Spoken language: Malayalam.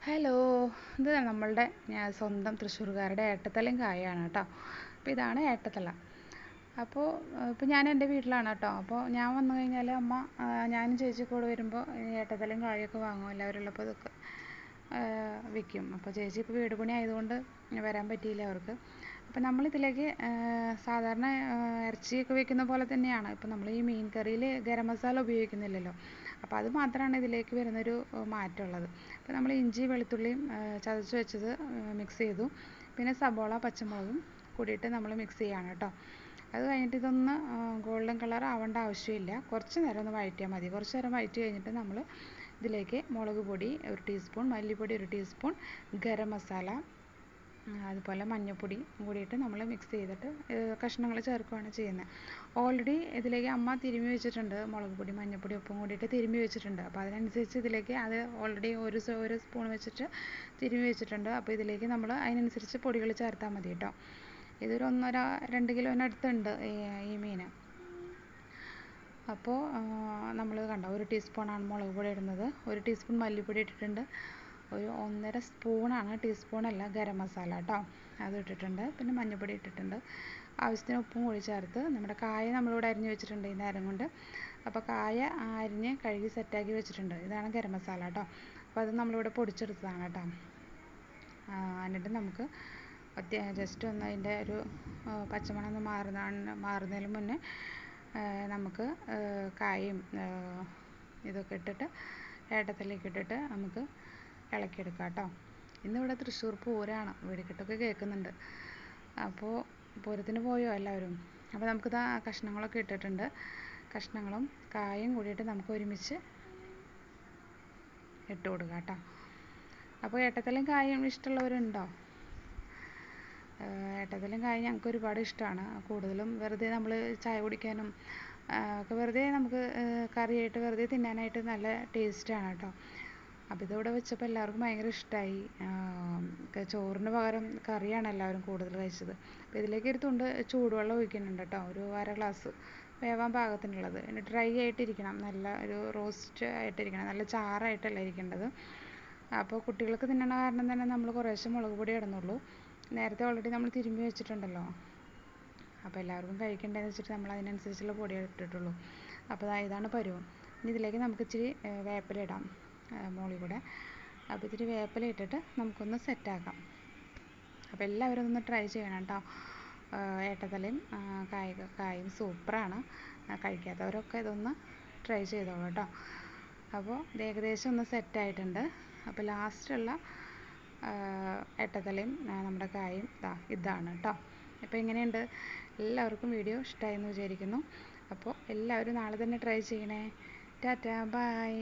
ഹലോ, ഇത് നമ്മളുടെ സ്വന്തം തൃശ്ശൂർക്കാരുടെ ഏട്ടത്തലയും കായാണ് കേട്ടോ. അപ്പോൾ ഇതാണ് ഏട്ടത്തല. അപ്പോൾ ഇപ്പോൾ ഞാൻ എൻ്റെ വീട്ടിലാണ് കേട്ടോ. അപ്പോൾ ഞാൻ വന്നു കഴിഞ്ഞാൽ അമ്മ ഞാനും ചേച്ചിയൊക്കെ കൂടെ വരുമ്പോൾ ഏട്ടത്തലയും കായൊക്കെ വാങ്ങും. എല്ലാവരും ഉള്ളപ്പോൾ ഇതൊക്കെ വിൽക്കും. അപ്പോൾ ചേച്ചി ഇപ്പോൾ വീട് പണി ആയതുകൊണ്ട് വരാൻ പറ്റിയില്ല അവർക്ക്. അപ്പോൾ നമ്മളിതിലേക്ക് സാധാരണ ഇറച്ചിയൊക്കെ വെക്കുന്ന പോലെ തന്നെയാണ്. ഇപ്പോൾ നമ്മൾ ഈ മീൻ കറിയിൽ ഗരം മസാല ഉപയോഗിക്കുന്നില്ലല്ലോ. അപ്പോൾ അത് മാത്രമാണ് ഇതിലേക്ക് വരുന്നൊരു മാറ്റമുള്ളത്. അപ്പോൾ നമ്മൾ ഇഞ്ചി വെളുത്തുള്ളിയും ചതച്ച് വെച്ചത് മിക്സ് ചെയ്തു. പിന്നെ സബോള പച്ചമുളകും കൂടിയിട്ട് നമ്മൾ മിക്സ് ചെയ്യാണ് കേട്ടോ. അത് കഴിഞ്ഞിട്ട് ഇതൊന്ന് ഗോൾഡൻ കളർ ആവേണ്ട ആവശ്യമില്ല. കുറച്ച് നേരം ഒന്ന് വഴറ്റിയാൽ മതി. കുറച്ച് നേരം വഴറ്റി കഴിഞ്ഞിട്ട് നമ്മൾ ഇതിലേക്ക് മുളക് പൊടി 1 ടീസ്പൂൺ, മല്ലിപ്പൊടി 1 ടീസ്പൂൺ, ഗരം മസാല അതുപോലെ മഞ്ഞൾപ്പൊടി കൂടിയിട്ട് നമ്മൾ മിക്സ് ചെയ്തിട്ട് കഷ്ണങ്ങൾ ചേർക്കുകയാണ് ചെയ്യുന്നത്. ഓൾറെഡി ഇതിലേക്ക് അമ്മ തിരുമ്മി വെച്ചിട്ടുണ്ട്. മുളക് പൊടി മഞ്ഞൾപ്പൊടി ഉപ്പും കൂടിയിട്ട് തിരുമ്മി വെച്ചിട്ടുണ്ട്. അപ്പോൾ അതിനനുസരിച്ച് ഇതിലേക്ക് അത് ഓൾറെഡി ഒരു സ്പൂൺ വെച്ചിട്ട് തിരുമ്മി വെച്ചിട്ടുണ്ട്. അപ്പോൾ ഇതിലേക്ക് നമ്മൾ അതിനനുസരിച്ച് പൊടികൾ ചേർത്താൽ മതി കേട്ടോ. ഇതൊരു 1.5-2 കിലോനടുത്തുണ്ട് ഈ മീൻ. അപ്പോൾ നമ്മൾ കണ്ടോ 1 ടീസ്പൂണാണ് മുളക് പൊടി ഇടുന്നത്, 1 ടീസ്പൂൺ മല്ലിപ്പൊടി ഇട്ടിട്ടുണ്ട്, ഒരു 1.5 സ്പൂണാണ്, ടീസ്പൂണല്ല, ഗരം മസാല കേട്ടോ, അത് ഇട്ടിട്ടുണ്ട്. പിന്നെ മഞ്ഞൾപ്പൊടി ഇട്ടിട്ടുണ്ട്. ആവശ്യത്തിന് ഉപ്പും കൂടി ചേർത്ത് നമ്മുടെ കായ നമ്മളിവിടെ അരിഞ്ഞ് വെച്ചിട്ടുണ്ട് ഈ നേരം കൊണ്ട്. അപ്പോൾ കായ അരിഞ്ഞ് കഴുകി സെറ്റാക്കി വെച്ചിട്ടുണ്ട്. ഇതാണ് ഗരം മസാല കേട്ടോ. അപ്പോൾ അത് നമ്മളിവിടെ പൊടിച്ചെടുത്തതാണ് കേട്ടോ. എന്നിട്ട് നമുക്ക് ജസ്റ്റ് ഒന്ന് അതിൻ്റെ ഒരു പച്ചമണം ഒന്ന് മാറുന്നതിന് മുന്നേ നമുക്ക് കായും ഇതൊക്കെ ഇട്ടിട്ട് ഏട്ടത്തിലേക്ക് ഇട്ടിട്ട് നമുക്ക് ഇളക്കിയെടുക്കാം കേട്ടോ. ഇന്നിവിടെ തൃശ്ശൂർ പൂരമാണ്, വെടിക്കെട്ടൊക്കെ കേൾക്കുന്നുണ്ട്. അപ്പോൾ പൂരത്തിന് പോയോ എല്ലാവരും? അപ്പോൾ നമുക്കിത് കഷ്ണങ്ങളൊക്കെ ഇട്ടിട്ടുണ്ട്. കഷ്ണങ്ങളും കായും കൂടിയിട്ട് നമുക്ക് ഒരുമിച്ച് ഇട്ട് കൊടുക്കാം കേട്ടോ. അപ്പോൾ ഏട്ടത്തലയും കായും ഇഷ്ടമുള്ളവരുണ്ടോ? ഏട്ടത്തലയും കായും ഞങ്ങൾക്ക് ഒരുപാട് ഇഷ്ടമാണ്. കൂടുതലും വെറുതെ നമ്മൾ ചായ കുടിക്കാനും ഒക്കെ വെറുതെ നമുക്ക് കറിയായിട്ട് വെറുതെ തിന്നാനായിട്ട് നല്ല ടേസ്റ്റാണ് കേട്ടോ. അപ്പോൾ ഇതിവിടെ വെച്ചപ്പോൾ എല്ലാവർക്കും ഭയങ്കര ഇഷ്ടമായി. ചോറിന് പകരം കറിയാണ് എല്ലാവരും കൂടുതൽ കഴിച്ചത്. അപ്പോൾ ഇതിലേക്ക് ഒരു തുണ്ട് ചൂടുവെള്ളം ഒഴിക്കുന്നുണ്ട് കേട്ടോ, ഒരു 1/2 ഗ്ലാസ് വേവാൻ പാകത്തിനുള്ളത്. പിന്നെ ഡ്രൈ ആയിട്ടിരിക്കണം, നല്ല ഒരു റോസ്റ്റ് ആയിട്ടിരിക്കണം, നല്ല ചാറായിട്ടല്ല ഇരിക്കേണ്ടത്. അപ്പോൾ കുട്ടികൾക്ക് തിന്നണ കാരണം തന്നെ നമ്മൾ കുറേശ്ശെ മുളക് പൊടി ഇടുന്നുള്ളൂ. നേരത്തെ ഓൾറെഡി നമ്മൾ തിരുമ്പി വെച്ചിട്ടുണ്ടല്ലോ. അപ്പോൾ എല്ലാവർക്കും കഴിക്കേണ്ടതെന്ന് വെച്ചിട്ട് നമ്മൾ അതിനനുസരിച്ചുള്ള പൊടിയെ ഇട്ടിട്ടുള്ളൂ. അപ്പോൾ ഇതാണ് പരുവം. ഇനി ഇതിലേക്ക് നമുക്ക് ഇച്ചിരി വേപ്പില ഇടാം മുകളിൽ കൂടെ. അപ്പോൾ ഇത്തിരി വേപ്പില ഇട്ടിട്ട് നമുക്കൊന്ന് സെറ്റാക്കാം. അപ്പോൾ എല്ലാവരും ഒന്ന് ട്രൈ ചെയ്യണം കേട്ടോ. ഏട്ടത്തലയും കായും സൂപ്പറാണ്. കഴിക്കാത്തവരൊക്കെ ഇതൊന്ന് ട്രൈ ചെയ്തോളൂ കേട്ടോ. അപ്പോൾ ഇത് ഏകദേശം ഒന്ന് സെറ്റായിട്ടുണ്ട്. അപ്പോൾ ലാസ്റ്റുള്ള ഏട്ടത്തലയും നമ്മുടെ കായും ഇതാണ് കേട്ടോ. അപ്പോൾ എങ്ങനെയുണ്ട്? എല്ലാവർക്കും വീഡിയോ ഇഷ്ടമായി എന്ന് വിചാരിക്കുന്നു. അപ്പോൾ എല്ലാവരും നാളെ തന്നെ ട്രൈ ചെയ്യണേ. ടാറ്റാ, ബൈ.